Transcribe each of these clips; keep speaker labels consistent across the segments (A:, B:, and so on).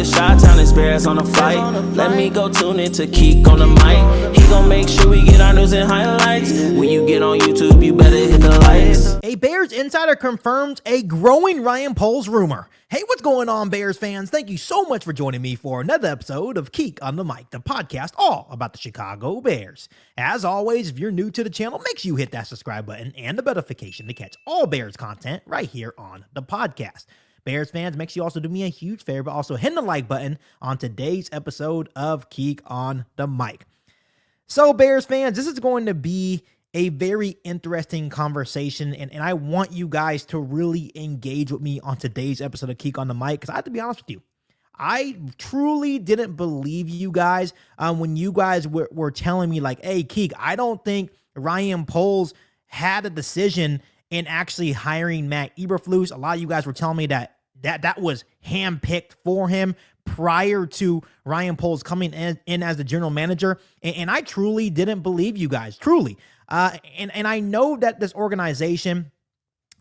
A: this Chi-Town experience on the flight. Let me go tune in to Keek on the mic. He gon' make sure we get our news and highlights. When you get on YouTube, you better hit the likes.
B: A Bears insider confirms a growing Ryan Poles rumor. Hey, what's going on, Bears fans? Thank you so much for joining me for another episode of Keek on the Mic, the podcast all about the Chicago Bears. As always, if you're new to the channel, make sure you hit that subscribe button and the notification to catch all Bears content right here on the podcast. Bears fans, make sure you also do me a huge favor, but also hit the like button on today's episode of Keek on the Mic. So, Bears fans, this is going to be a very interesting conversation, and I want you guys to really engage with me on today's episode of Keek on the Mic, because I have to be honest with you. I truly didn't believe you guys when you guys were telling me, like, hey, Keek, I don't think Ryan Poles had a decision in actually hiring Matt Eberflus. A lot of you guys were telling me that was handpicked for him prior to Ryan Poles coming in as the general manager. And I truly didn't believe you guys, truly. And I know that this organization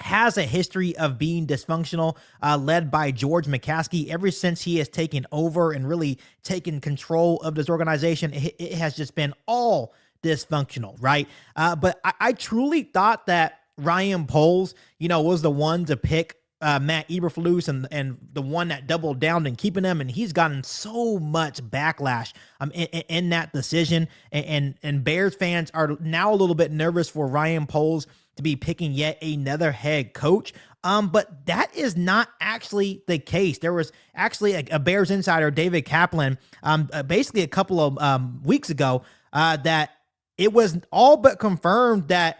B: has a history of being dysfunctional, led by George McCaskey. Ever since he has taken over and really taken control of this organization, it has just been all dysfunctional, right? But I truly thought that Ryan Poles, was the one to pick Matt Eberflus and the one that doubled down and keeping him, and he's gotten so much backlash in that decision, and Bears fans are now a little bit nervous for Ryan Poles to be picking yet another head coach. But that is not actually the case. There was actually a Bears insider, David Kaplan, basically a couple of weeks ago, that it was all but confirmed that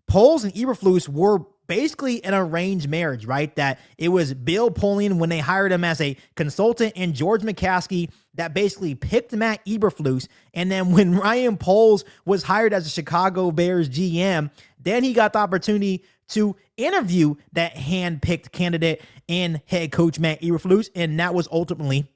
B: Poles and Eberflus were basically an arranged marriage, right? That it was Bill Polian when they hired him as a consultant and George McCaskey that basically picked Matt Eberflus. And then when Ryan Poles was hired as a Chicago Bears GM, then he got the opportunity to interview that hand-picked candidate in head coach Matt Eberflus. And that was ultimately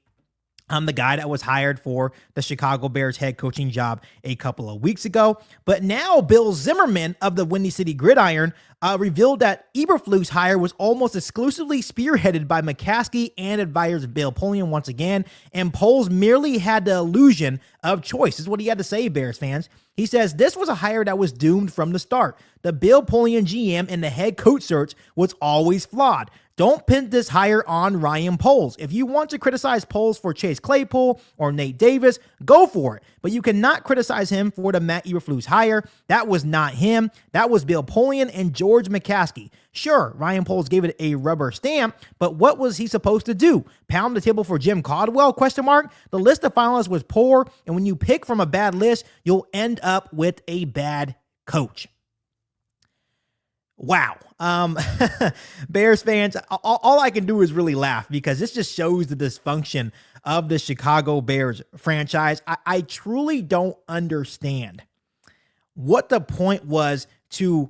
B: the guy that was hired for the Chicago Bears head coaching job a couple of weeks ago. But now Bill Zimmerman of the Windy City Gridiron revealed that Eberflus' hire was almost exclusively spearheaded by McCaskey and advisors Bill Polian once again, and Poles merely had the illusion of choice. This is what he had to say, Bears fans. He says, this was a hire that was doomed from the start. The Bill Polian GM and the head coach search was always flawed. Don't pin this hire on Ryan Poles. If you want to criticize Poles for Chase Claypool or Nate Davis, go for it. But you cannot criticize him for the Matt Eberflus hire. That was not him. That was Bill Polian and George McCaskey. Sure, Ryan Poles gave it a rubber stamp, but what was he supposed to do? Pound the table for Jim Caldwell? The list of finalists was poor, and when you pick from a bad list, you'll end up with a bad coach. Wow. Bears fans, all I can do is really laugh because this just shows the dysfunction of the Chicago Bears franchise. I truly don't understand what the point was to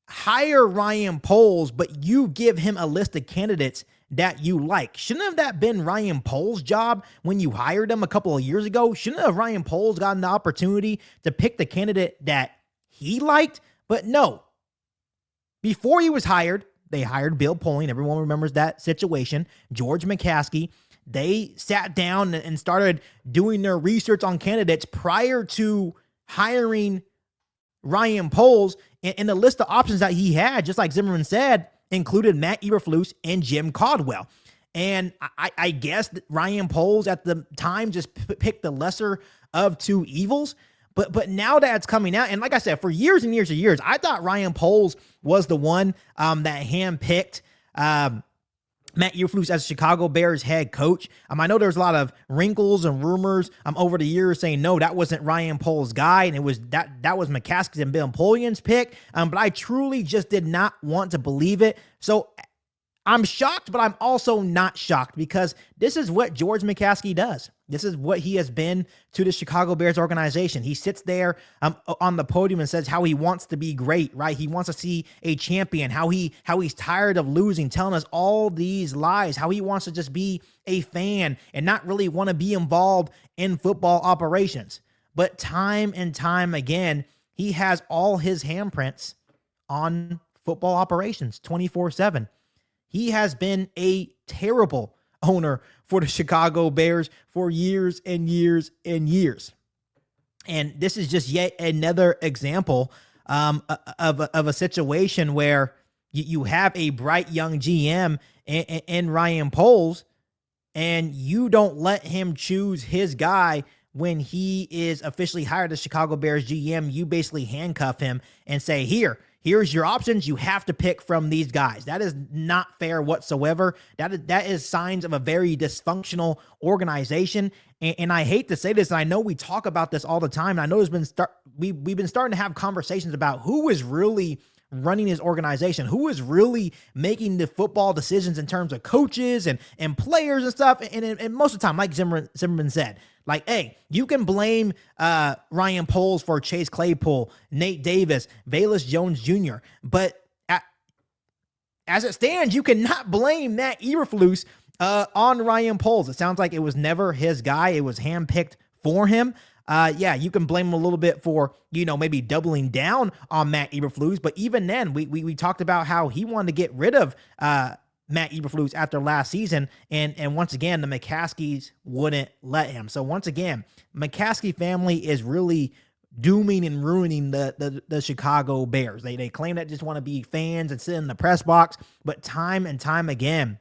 B: hire Ryan Poles, but you give him a list of candidates that you like. Shouldn't have that been Ryan Poles' job when you hired him a couple of years ago? Shouldn't have Ryan Poles gotten the opportunity to pick the candidate that he liked? But no. Before he was hired, they hired Bill Polian. Everyone remembers that situation. George McCaskey. They sat down and started doing their research on candidates prior to hiring Ryan Poles. And the list of options that he had, just like Zimmerman said, included Matt Eberflus and Jim Caldwell. And I guess that Ryan Poles at the time just picked the lesser of two evils. But now that it's coming out, and like I said, for years and years and years, I thought Ryan Poles was the one that handpicked Matt Eberflus as Chicago Bears head coach. I know there's a lot of wrinkles and rumors over the years saying, no, that wasn't Ryan Poles' guy, and it was that was McCaskey's and Bill Polian's pick. But I truly just did not want to believe it. So I'm shocked, but I'm also not shocked because this is what George McCaskey does. This is what he has been to the Chicago Bears organization. He sits there on the podium and says how he wants to be great, right? He wants to see a champion, how he's tired of losing, telling us all these lies, how he wants to just be a fan and not really want to be involved in football operations. But time and time again, he has all his handprints on football operations 24/7. He has been a terrible owner for the Chicago Bears for years and years and years. And this is just yet another example of a situation where you have a bright young GM in Ryan Poles, and you don't let him choose his guy when he is officially hired as Chicago Bears GM. You basically handcuff him and say, here's your options. You have to pick from these guys. That is not fair whatsoever. That is signs of a very dysfunctional organization. And I hate to say this, and I know we talk about this all the time. And I know we've been starting to have conversations about who is really running his organization, who is really making the football decisions in terms of coaches and players and stuff. And most of the time, like Zimmerman said, like, hey, you can blame Ryan Poles for Chase Claypool, Nate Davis, Velus Jones Jr., but as it stands, you cannot blame Matt Eberflus on Ryan Poles. It sounds like it was never his guy. It was handpicked for him. Yeah, you can blame him a little bit for, maybe doubling down on Matt Eberflus. But even then, we talked about how he wanted to get rid of Matt Eberflus after last season. And once again, the McCaskies wouldn't let him. So once again, McCaskey family is really dooming and ruining the Chicago Bears. They claim that just want to be fans and sit in the press box. But time and time again,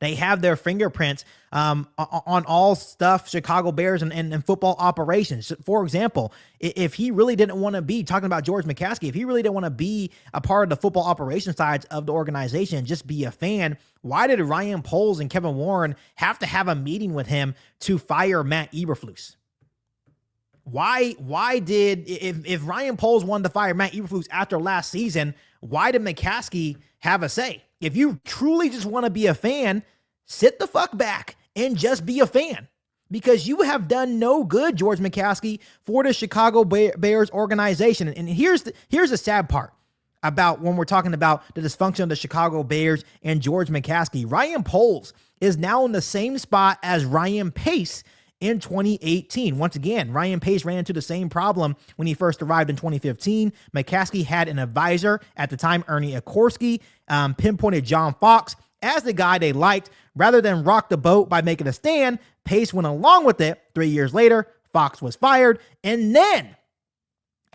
B: they have their fingerprints on all stuff Chicago Bears and football operations. For example, if he really didn't want to be talking about George McCaskey, if he really didn't want to be a part of the football operations sides of the organization and just be a fan, why did Ryan Poles and Kevin Warren have to have a meeting with him to fire Matt Eberflus? Why did, if Ryan Poles wanted to fire Matt Eberflus after last season, why did McCaskey have a say? If you truly just want to be a fan, sit the fuck back and just be a fan, because you have done no good, George McCaskey, for the Chicago Bears organization. And here's the sad part about when we're talking about the dysfunction of the Chicago Bears and George McCaskey. Ryan Poles is now in the same spot as Ryan Pace in 2018. Once again, Ryan Pace ran into the same problem when he first arrived in 2015. McCaskey had an advisor at the time, Ernie Akorski, pinpointed John Fox as the guy they liked. Rather than rock the boat by making a stand, Pace went along with it. 3 years later, Fox was fired. And then,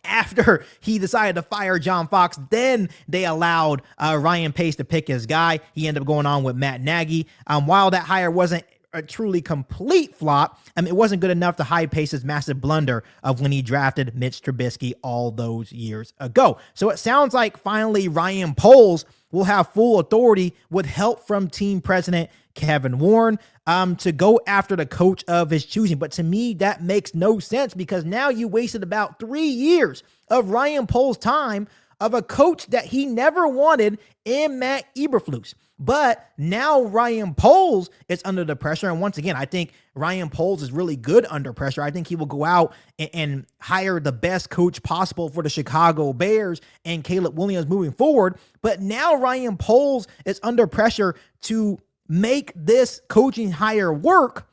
B: after he decided to fire John Fox, then they allowed Ryan Pace to pick his guy. He ended up going on with Matt Nagy. While that hire wasn't a truly complete flop, it wasn't good enough to hide Pace's massive blunder of when he drafted Mitch Trubisky all those years ago. So it sounds like finally Ryan Poles will have full authority with help from team president Kevin Warren to go after the coach of his choosing. But to me, that makes no sense, because now you wasted about 3 years of Ryan Poles' time of a coach that he never wanted in Matt Eberflus. But now Ryan Poles is under the pressure. And once again, I think Ryan Poles is really good under pressure. I think he will go out and hire the best coach possible for the Chicago Bears and Caleb Williams moving forward. But now Ryan Poles is under pressure to make this coaching hire work,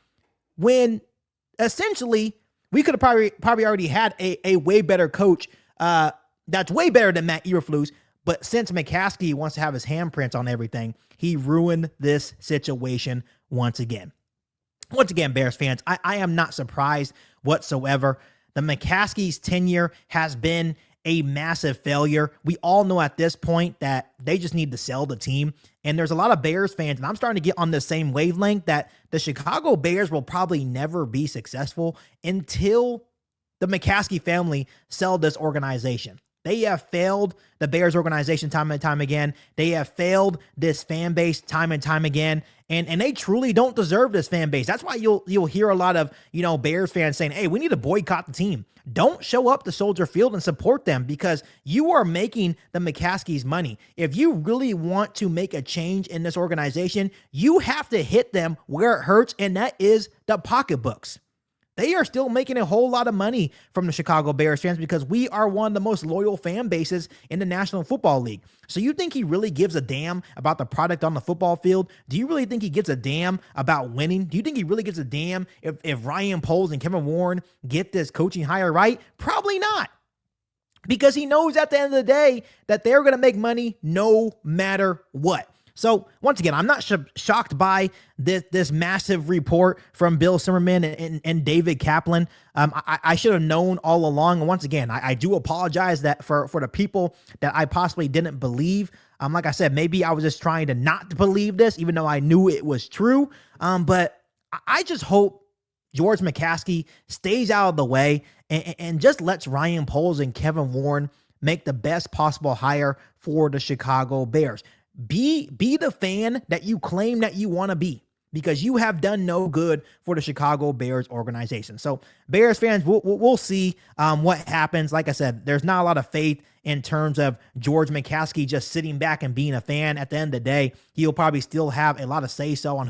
B: when essentially we could have probably already had a way better coach that's way better than Matt Eberflus. But since McCaskey wants to have his handprints on everything, he ruined this situation once again. Once again, Bears fans, I am not surprised whatsoever. The McCaskey's tenure has been a massive failure. We all know at this point that they just need to sell the team. And there's a lot of Bears fans, and I'm starting to get on the same wavelength, that the Chicago Bears will probably never be successful until the McCaskey family sell this organization. They have failed the Bears organization time and time again. They have failed this fan base time and time again. And they truly don't deserve this fan base. That's why you'll hear a lot of, Bears fans saying, hey, we need to boycott the team. Don't show up to Soldier Field and support them, because you are making the McCaskies money. If you really want to make a change in this organization, you have to hit them where it hurts, and that is the pocketbooks. They are still making a whole lot of money from the Chicago Bears fans, because we are one of the most loyal fan bases in the National Football League. So you think he really gives a damn about the product on the football field? Do you really think he gives a damn about winning? Do you think he really gives a damn if Ryan Poles and Kevin Warren get this coaching hire right? Probably not. Because he knows at the end of the day that they're going to make money no matter what. So once again, I'm not shocked by this massive report from Bill Zimmerman and David Kaplan. I should have known all along. And once again, I do apologize that for the people that I possibly didn't believe. Like I said, maybe I was just trying to not believe this, even though I knew it was true. But I just hope George McCaskey stays out of the way and just lets Ryan Poles and Kevin Warren make the best possible hire for the Chicago Bears. Be the fan that you claim that you want to be, because you have done no good for the Chicago Bears organization. So Bears fans, we'll see what happens. Like I said, there's not a lot of faith in terms of George McCaskey just sitting back and being a fan. At the end of the day, he'll probably still have a lot of say-so on